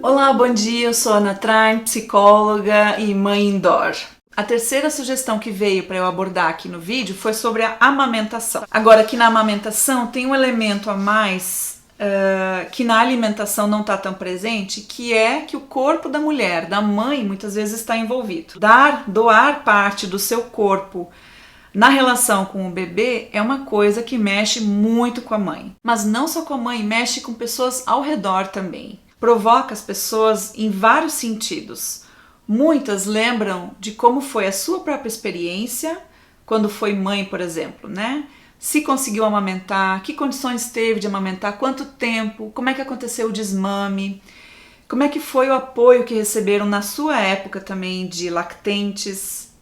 Olá, bom dia, eu sou a Ana Train, psicóloga e mãe indoor. A terceira sugestão que veio para eu abordar aqui no vídeo foi sobre a amamentação. Agora, aqui na amamentação tem um elemento a mais que na alimentação não está tão presente, que é que o corpo da mulher, da mãe, muitas vezes está envolvido. Doar parte do seu corpo na relação com o bebê é uma coisa que mexe muito com a mãe. Mas não só com a mãe, mexe com pessoas ao redor também. Provoca as pessoas em vários sentidos. Muitas lembram de como foi a sua própria experiência quando foi mãe, por exemplo, né? Se conseguiu amamentar, que condições teve de amamentar, quanto tempo, como é que aconteceu o desmame, como é que foi o apoio que receberam na sua época também de lactentes.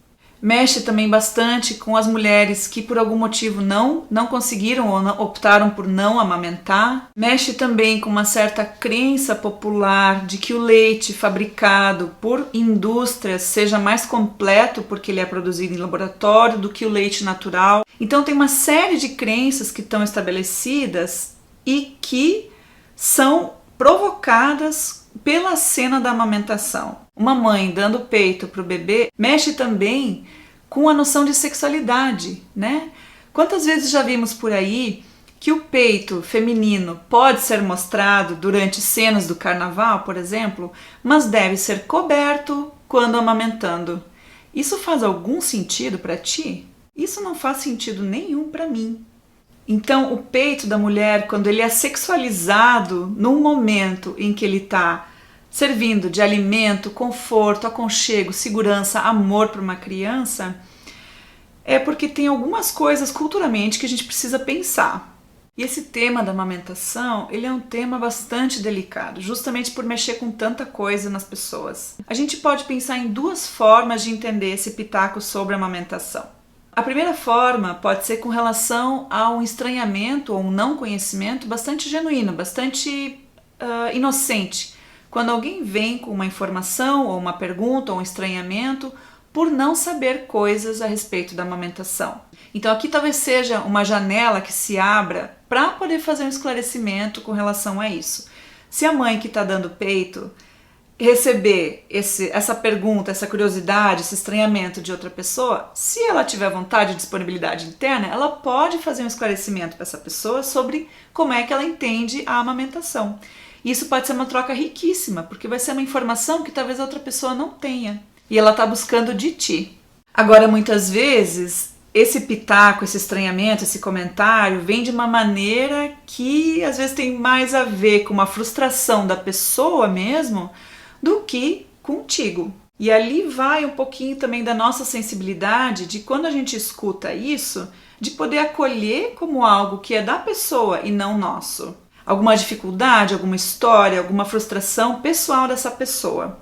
Mexe também bastante com as mulheres que por algum motivo não conseguiram ou optaram por não amamentar. Mexe também com uma certa crença popular de que o leite fabricado por indústrias seja mais completo porque ele é produzido em laboratório do que o leite natural. Então tem uma série de crenças que estão estabelecidas e que são provocadas pela cena da amamentação. Uma mãe dando peito para o bebê mexe também com a noção de sexualidade, né? Quantas vezes já vimos por aí que o peito feminino pode ser mostrado durante cenas do carnaval, por exemplo, mas deve ser coberto quando amamentando. Isso faz algum sentido para ti? Isso não faz sentido nenhum para mim. Então, o peito da mulher, quando ele é sexualizado num momento em que ele está servindo de alimento, conforto, aconchego, segurança, amor para uma criança, é porque tem algumas coisas culturalmente que a gente precisa pensar. E esse tema da amamentação, ele é um tema bastante delicado, justamente por mexer com tanta coisa nas pessoas. A gente pode pensar em duas formas de entender esse pitaco sobre a amamentação. A primeira forma pode ser com relação a um estranhamento ou um não conhecimento bastante genuíno, bastante inocente. Quando alguém vem com uma informação ou uma pergunta ou um estranhamento por não saber coisas a respeito da amamentação. Então aqui talvez seja uma janela que se abra para poder fazer um esclarecimento com relação a isso. Se a mãe que está dando peito receber essa pergunta, essa curiosidade, esse estranhamento de outra pessoa, se ela tiver vontade e disponibilidade interna, ela pode fazer um esclarecimento para essa pessoa sobre como é que ela entende a amamentação. Isso pode ser uma troca riquíssima, porque vai ser uma informação que talvez a outra pessoa não tenha. E ela está buscando de ti. Agora, muitas vezes, esse pitaco, esse estranhamento, esse comentário vem de uma maneira que às vezes tem mais a ver com uma frustração da pessoa mesmo do que contigo. E ali vai um pouquinho também da nossa sensibilidade de quando a gente escuta isso, de poder acolher como algo que é da pessoa e não nosso. Alguma dificuldade, alguma história, alguma frustração pessoal dessa pessoa.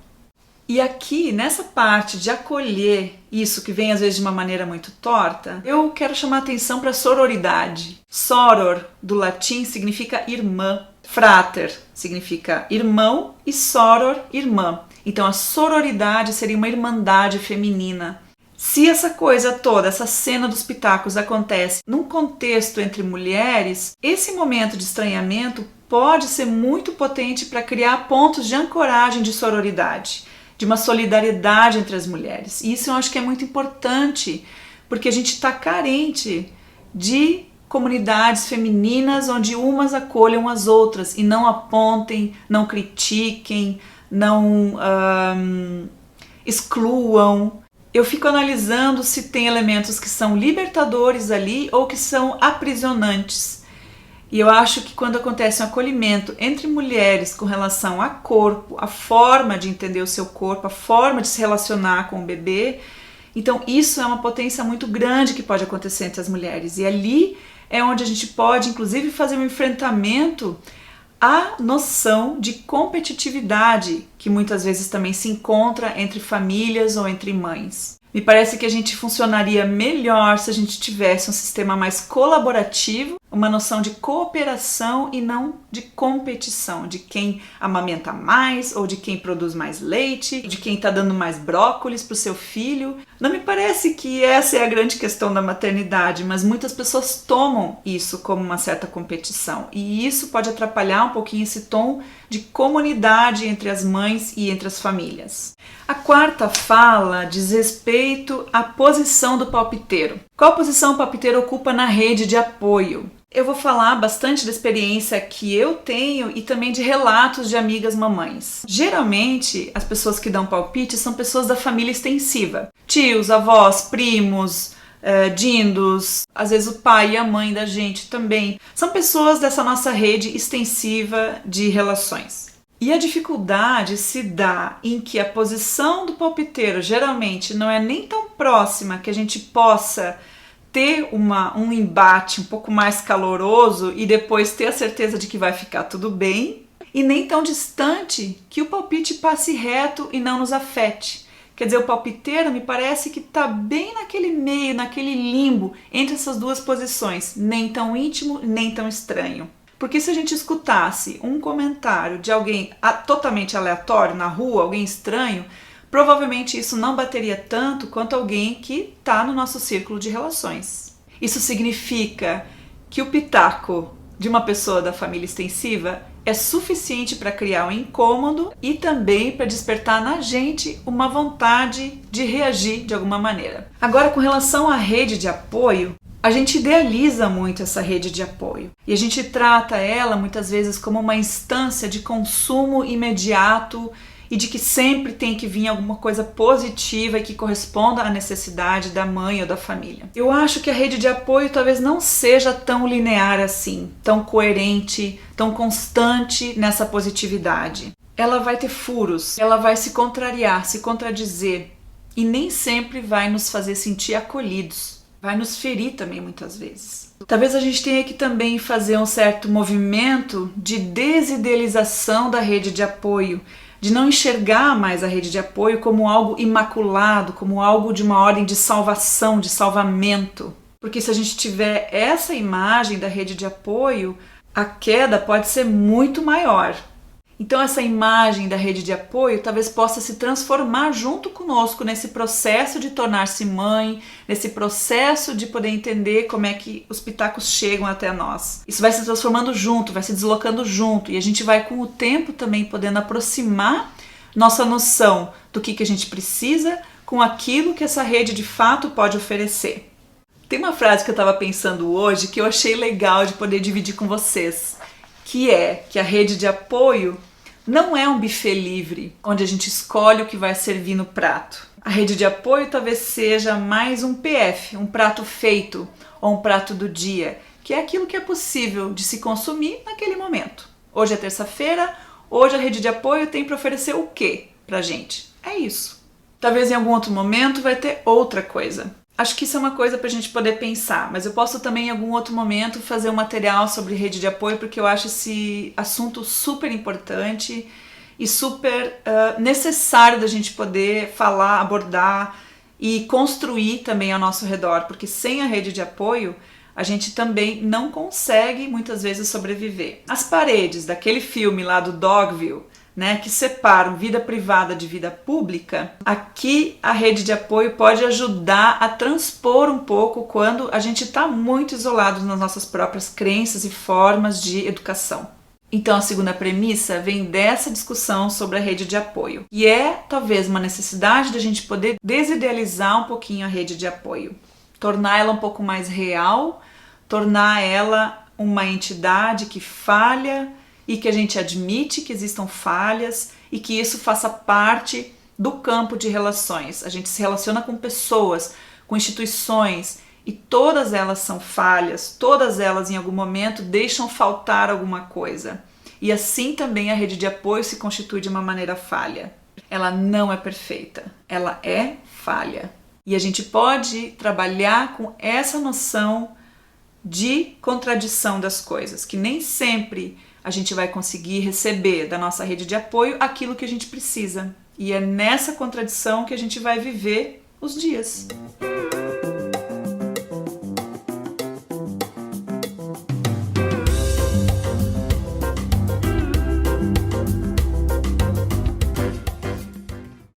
E aqui, nessa parte de acolher isso que vem às vezes de uma maneira muito torta, eu quero chamar a atenção para a sororidade. Soror, do latim, significa irmã. Frater significa irmão e soror, irmã. Então a sororidade seria uma irmandade feminina. Se essa coisa toda, essa cena dos pitacos acontece num contexto entre mulheres, esse momento de estranhamento pode ser muito potente para criar pontos de ancoragem de sororidade, de uma solidariedade entre as mulheres. E isso eu acho que é muito importante, porque a gente está carente de comunidades femininas onde umas acolham as outras e não apontem, não critiquem, não excluam. Eu fico analisando se tem elementos que são libertadores ali ou que são aprisionantes. E eu acho que quando acontece um acolhimento entre mulheres com relação a corpo, a forma de entender o seu corpo, a forma de se relacionar com o bebê, então isso é uma potência muito grande que pode acontecer entre as mulheres. E ali é onde a gente pode, inclusive, fazer um enfrentamento à noção de competitividade que muitas vezes também se encontra entre famílias ou entre mães. Me parece que a gente funcionaria melhor se a gente tivesse um sistema mais colaborativo, uma noção de cooperação e não de competição, de quem amamenta mais ou de quem produz mais leite, de quem está dando mais brócolis para o seu filho. Não me parece que essa é a grande questão da maternidade, mas muitas pessoas tomam isso como uma certa competição. E isso pode atrapalhar um pouquinho esse tom de comunidade entre as mães e entre as famílias. A quarta fala diz respeito à posição do palpiteiro. Qual posição o palpiteiro ocupa na rede de apoio? Eu vou falar bastante da experiência que eu tenho e também de relatos de amigas mamães. Geralmente, as pessoas que dão palpite são pessoas da família extensiva. Tios, avós, primos, dindos, às vezes o pai e a mãe da gente também. São pessoas dessa nossa rede extensiva de relações. E a dificuldade se dá em que a posição do palpiteiro geralmente não é nem tão próxima que a gente possa ter um embate um pouco mais caloroso e depois ter a certeza de que vai ficar tudo bem, e nem tão distante que o palpite passe reto e não nos afete. Quer dizer, o palpiteiro me parece que está bem naquele meio, naquele limbo entre essas duas posições, nem tão íntimo, nem tão estranho. Porque se a gente escutasse um comentário de alguém totalmente aleatório na rua, alguém estranho, provavelmente isso não bateria tanto quanto alguém que está no nosso círculo de relações. Isso significa que o pitaco de uma pessoa da família extensiva é suficiente para criar um incômodo e também para despertar na gente uma vontade de reagir de alguma maneira. Agora, com relação à rede de apoio, a gente idealiza muito essa rede de apoio e a gente trata ela muitas vezes como uma instância de consumo imediato e de que sempre tem que vir alguma coisa positiva e que corresponda à necessidade da mãe ou da família. Eu acho que a rede de apoio talvez não seja tão linear assim, tão coerente, tão constante nessa positividade. Ela vai ter furos, ela vai se contrariar, se contradizer e nem sempre vai nos fazer sentir acolhidos. Vai nos ferir também muitas vezes. Talvez a gente tenha que também fazer um certo movimento de desidealização da rede de apoio, de não enxergar mais a rede de apoio como algo imaculado, como algo de uma ordem de salvação, de salvamento. Porque se a gente tiver essa imagem da rede de apoio, a queda pode ser muito maior. Então essa imagem da rede de apoio talvez possa se transformar junto conosco nesse processo de tornar-se mãe, nesse processo de poder entender como é que os pitacos chegam até nós. Isso vai se transformando junto, vai se deslocando junto e a gente vai com o tempo também podendo aproximar nossa noção do que a gente precisa com aquilo que essa rede de fato pode oferecer. Tem uma frase que eu estava pensando hoje que eu achei legal de poder dividir com vocês, que é que a rede de apoio não é um buffet livre, onde a gente escolhe o que vai servir no prato. A rede de apoio talvez seja mais um PF, um prato feito, ou um prato do dia, que é aquilo que é possível de se consumir naquele momento. Hoje é terça-feira, hoje a rede de apoio tem para oferecer o quê pra gente? É isso. Talvez em algum outro momento vai ter outra coisa. Acho que isso é uma coisa para a gente poder pensar, mas eu posso também em algum outro momento fazer um material sobre rede de apoio, porque eu acho esse assunto super importante e super necessário da gente poder falar, abordar e construir também ao nosso redor, porque sem a rede de apoio a gente também não consegue muitas vezes sobreviver. As paredes daquele filme lá do Dogville, né, que separam vida privada de vida pública, aqui a rede de apoio pode ajudar a transpor um pouco quando a gente está muito isolado nas nossas próprias crenças e formas de educação. Então a segunda premissa vem dessa discussão sobre a rede de apoio, e é talvez uma necessidade da gente poder desidealizar um pouquinho a rede de apoio, tornar ela um pouco mais real, tornar ela uma entidade que falha e que a gente admite que existam falhas e que isso faça parte do campo de relações. A gente se relaciona com pessoas, com instituições e todas elas são falhas, todas elas em algum momento deixam faltar alguma coisa. E assim também a rede de apoio se constitui de uma maneira falha. Ela não é perfeita, ela é falha. E a gente pode trabalhar com essa noção de contradição das coisas, que nem sempre a gente vai conseguir receber da nossa rede de apoio aquilo que a gente precisa. E é nessa contradição que a gente vai viver os dias.